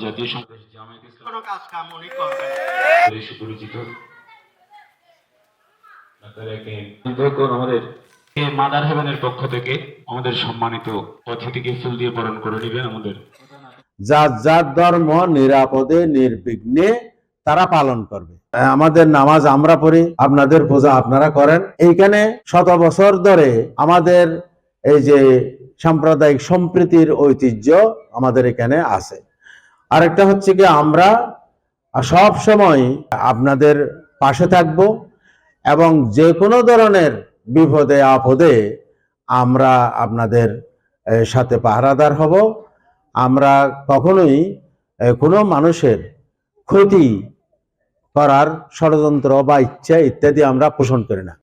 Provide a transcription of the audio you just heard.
জাতীয় সংসদ জামায়াত ইসলামী কাজ কাম উনি করবেন সুপরিচিত আমাদের মাদার হেভেনের পক্ষ থেকে আমাদের সম্মানিত অতিথিকে ফুল দিয়ে বরণ করে নেবেন। আমাদের যার যার ধর্ম নিরাপদে নির্বিঘ্নে তারা পালন করবে। আমাদের নামাজ আমরা পড়ি, আপনাদের পূজা আপনারা করেন। এইখানে শত বছর ধরে আমাদের এই যে সাম্প্রদায়িক সম্প্রীতির ঐতিহ্য আমাদের এখানে আছে। আরেকটা হচ্ছে কি, আমরা সব সময় আপনাদের পাশে থাকব এবং যে কোনো ধরনের বিপদে আপদে আমরা আপনাদের সাথে পাহারাদার হব। আমরা কখনোই কোনো মানুষের ক্ষতি করার ষড়যন্ত্র বা ইচ্ছা ইত্যাদি আমরা পোষণ করি না।